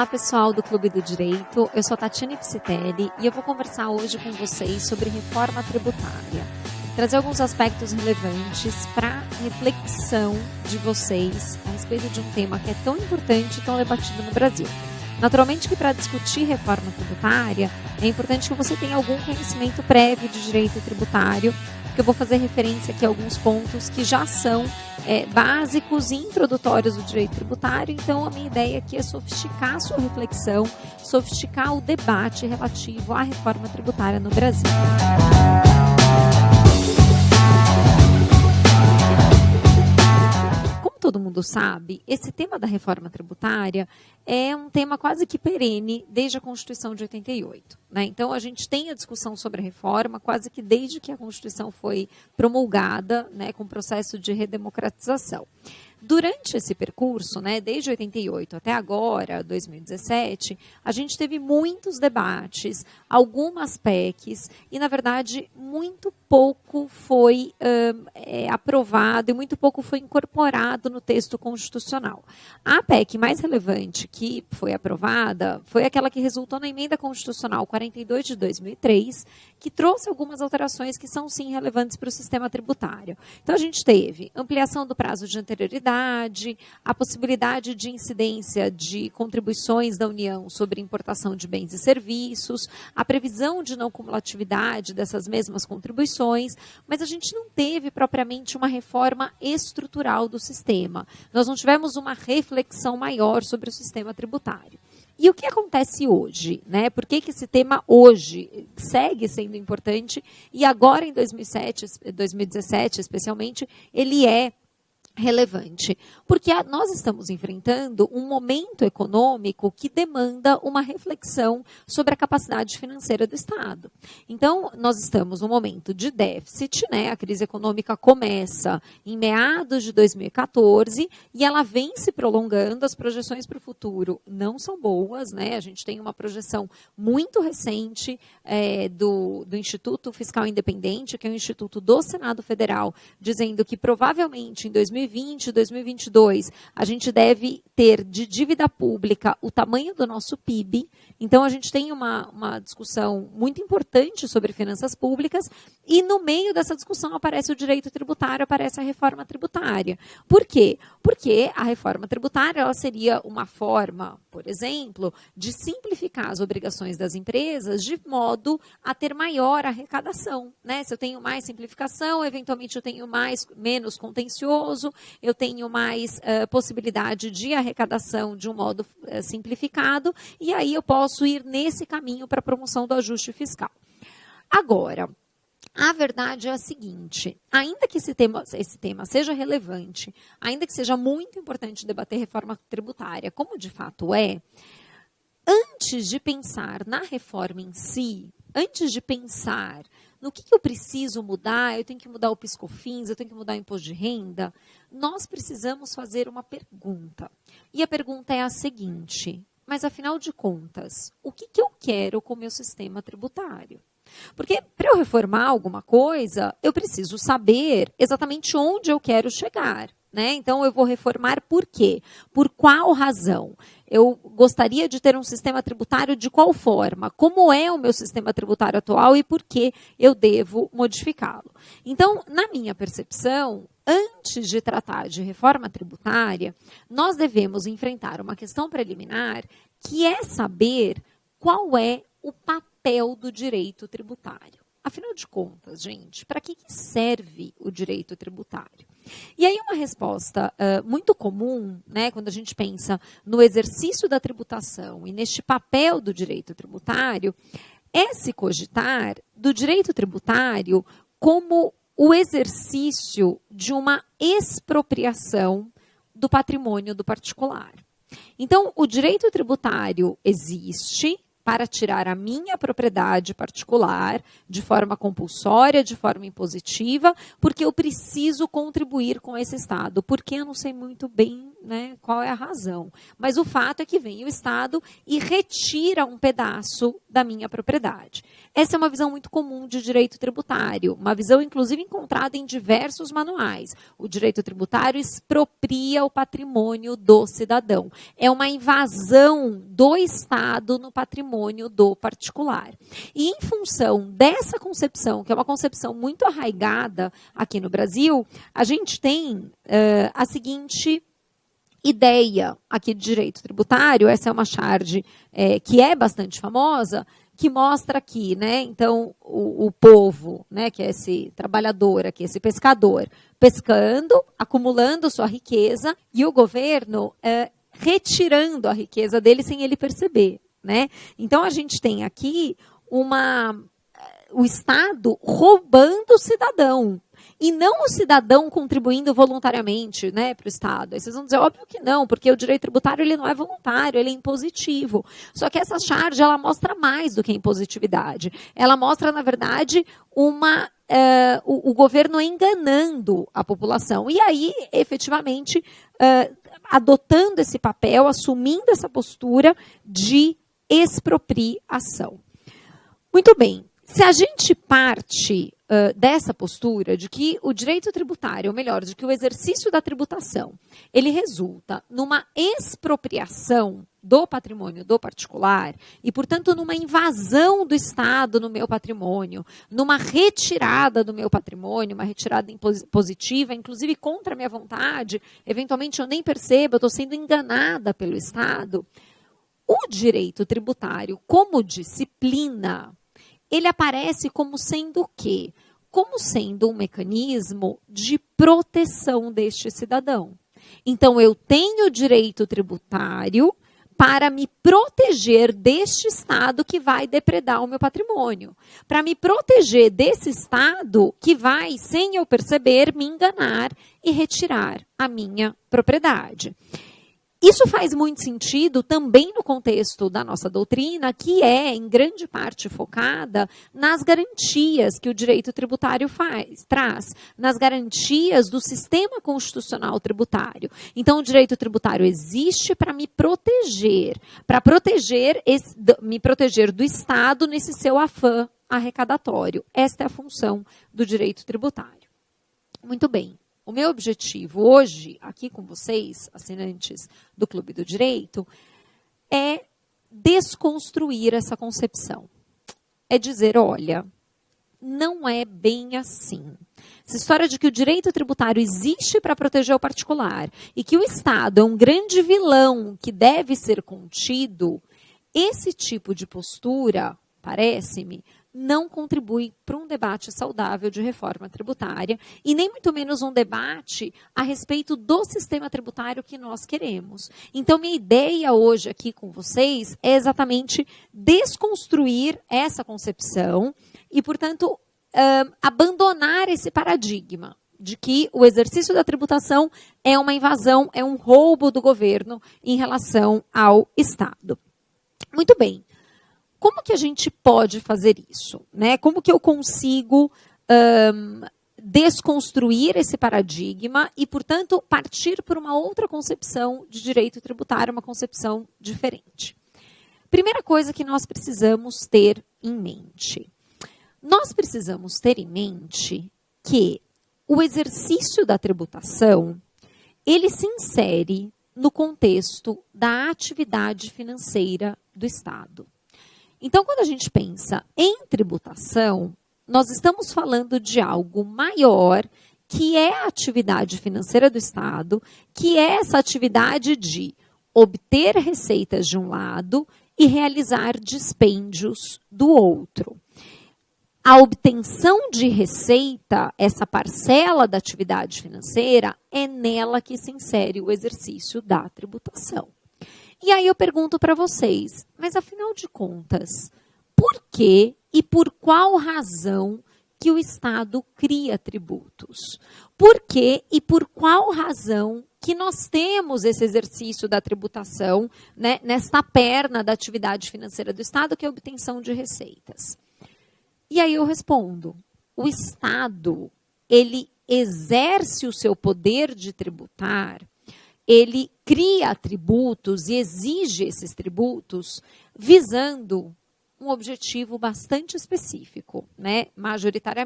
pessoal do Clube do Direito, eu sou a Tatiane Psitelli e eu vou conversar hoje com vocês sobre reforma tributária. Trazer alguns aspectos relevantes para reflexão de vocês a respeito de um tema que é tão importante e tão debatido no Brasil. Naturalmente que para discutir reforma tributária é importante que você tenha algum conhecimento prévio de direito tributário, porque eu vou fazer referência aqui a alguns pontos que já são básicos e introdutórios do direito tributário. Então a minha ideia aqui é sofisticar a sua reflexão, sofisticar o debate relativo à reforma tributária no Brasil. Todo mundo sabe, esse tema da reforma tributária é um tema quase que perene desde a Constituição de 88. Né? Então, a gente tem a discussão sobre a reforma quase que desde que a Constituição foi promulgada, né, com o processo de redemocratização. Durante esse percurso, né, desde 88 até agora, 2017, a gente teve muitos debates, algumas PECs, e, na verdade, muito pouco foi aprovado e muito pouco foi incorporado no texto constitucional. A PEC mais relevante que foi aprovada foi aquela que resultou na Emenda Constitucional 42 de 2003, que trouxe algumas alterações que são, sim, relevantes para o sistema tributário. Então, a gente teve ampliação do prazo de anterioridade, a possibilidade de incidência de contribuições da União sobre importação de bens e serviços, a previsão de não cumulatividade dessas mesmas contribuições, mas a gente não teve propriamente uma reforma estrutural do sistema. Nós não tivemos uma reflexão maior sobre o sistema tributário. E o que acontece hoje? Né? Por que esse tema hoje segue sendo importante e agora em 2017 especialmente, ele é relevante? Porque nós estamos enfrentando um momento econômico que demanda uma reflexão sobre a capacidade financeira do Estado. Então, nós estamos num momento de déficit, né? A crise econômica começa em meados de 2014 e ela vem se prolongando. As projeções para o futuro não são boas, né? A gente tem uma projeção muito recente do Instituto Fiscal Independente, que é o Instituto do Senado Federal, dizendo que provavelmente em 2020, 2022, a gente deve ter de dívida pública o tamanho do nosso PIB. Então, a gente tem uma discussão muito importante sobre finanças públicas e no meio dessa discussão aparece o direito tributário, aparece a reforma tributária. Por quê? Porque a reforma tributária ela seria uma forma, por exemplo, de simplificar as obrigações das empresas de modo a ter maior arrecadação. Né? Se eu tenho mais simplificação, eventualmente eu tenho menos contencioso, eu tenho mais possibilidade de arrecadação de um modo simplificado, e aí eu posso ir nesse caminho para a promoção do ajuste fiscal. Agora, a verdade é a seguinte, ainda que esse tema seja relevante, ainda que seja muito importante debater reforma tributária, como de fato é, antes de pensar na reforma em si, antes de pensar no que eu preciso mudar, eu tenho que mudar o PIS/COFINS, eu tenho que mudar o imposto de renda, nós precisamos fazer uma pergunta. E a pergunta é a seguinte, mas afinal de contas, o que eu quero com o meu sistema tributário? Porque para eu reformar alguma coisa, eu preciso saber exatamente onde eu quero chegar. Né? Então, eu vou reformar por quê? Por qual razão? Eu gostaria de ter um sistema tributário de qual forma? Como é o meu sistema tributário atual e por que eu devo modificá-lo? Então, na minha percepção, antes de tratar de reforma tributária, nós devemos enfrentar uma questão preliminar que é saber qual é o papel do direito tributário. Afinal de contas, gente, para que serve o direito tributário? E aí uma resposta muito comum, né, quando a gente pensa no exercício da tributação e neste papel do direito tributário, é se cogitar do direito tributário como o exercício de uma expropriação do patrimônio do particular. Então, o direito tributário existe para tirar a minha propriedade particular de forma compulsória, de forma impositiva, porque eu preciso contribuir com esse Estado. Porque eu não sei muito bem né, qual é a razão. Mas o fato é que vem o Estado e retira um pedaço da minha propriedade. Essa é uma visão muito comum de direito tributário, uma visão, inclusive, encontrada em diversos manuais. O direito tributário expropria o patrimônio do cidadão. É uma invasão do Estado no patrimônio do particular. E, em função dessa concepção, que é uma concepção muito arraigada aqui no Brasil, a gente tem a seguinte ideia aqui de direito tributário. Essa é uma charge que é bastante famosa, que mostra aqui, né, então, o povo, né, que é esse trabalhador aqui, esse pescador, pescando, acumulando sua riqueza, e o governo retirando a riqueza dele sem ele perceber, né? Então, a gente tem aqui o Estado roubando o cidadão, e não o cidadão contribuindo voluntariamente, né, para o Estado. Aí vocês vão dizer, óbvio que não, porque o direito tributário ele não é voluntário, ele é impositivo. Só que essa charge ela mostra mais do que a impositividade. Ela mostra, na verdade, o governo enganando a população. E aí, efetivamente, adotando esse papel, assumindo essa postura de expropriação. Muito bem. Se a gente parte dessa postura de que o direito tributário, ou melhor, de que o exercício da tributação, ele resulta numa expropriação do patrimônio do particular e, portanto, numa invasão do Estado no meu patrimônio, numa retirada do meu patrimônio, uma retirada impositiva, inclusive contra a minha vontade, eventualmente eu nem percebo, eu estou sendo enganada pelo Estado, o direito tributário, como disciplina, ele aparece como sendo o quê? Como sendo um mecanismo de proteção deste cidadão. Então, eu tenho direito tributário para me proteger deste Estado que vai depredar o meu patrimônio. Para me proteger desse Estado que vai, sem eu perceber, me enganar e retirar a minha propriedade. Isso faz muito sentido também no contexto da nossa doutrina, que é, em grande parte, focada nas garantias que o direito tributário traz, nas garantias do sistema constitucional tributário. Então, o direito tributário existe para me proteger, me proteger do Estado nesse seu afã arrecadatório. Esta é a função do direito tributário. Muito bem. O meu objetivo hoje, aqui com vocês, assinantes do Clube do Direito, é desconstruir essa concepção. É dizer, olha, não é bem assim. Essa história de que o direito tributário existe para proteger o particular e que o Estado é um grande vilão que deve ser contido, esse tipo de postura, parece-me, não contribui para um debate saudável de reforma tributária e nem muito menos um debate a respeito do sistema tributário que nós queremos. Então, minha ideia hoje aqui com vocês é exatamente desconstruir essa concepção e, portanto, abandonar esse paradigma de que o exercício da tributação é uma invasão, é um roubo do governo em relação ao Estado. Muito bem. Como que a gente pode fazer isso, né? Como que eu consigo desconstruir esse paradigma e, portanto, partir por uma outra concepção de direito tributário, uma concepção diferente? Primeira coisa que nós precisamos ter em mente. Nós precisamos ter em mente que o exercício da tributação, ele se insere no contexto da atividade financeira do Estado. Então, quando a gente pensa em tributação, nós estamos falando de algo maior, que é a atividade financeira do Estado, que é essa atividade de obter receitas de um lado e realizar dispêndios do outro. A obtenção de receita, essa parcela da atividade financeira, é nela que se insere o exercício da tributação. E aí eu pergunto para vocês, mas afinal de contas, por que e por qual razão que o Estado cria tributos? Por que e por qual razão que nós temos esse exercício da tributação, né, nesta perna da atividade financeira do Estado, que é a obtenção de receitas? E aí eu respondo, o Estado, ele exerce o seu poder de tributar ele cria tributos e exige esses tributos visando um objetivo bastante específico, né, majoritariamente.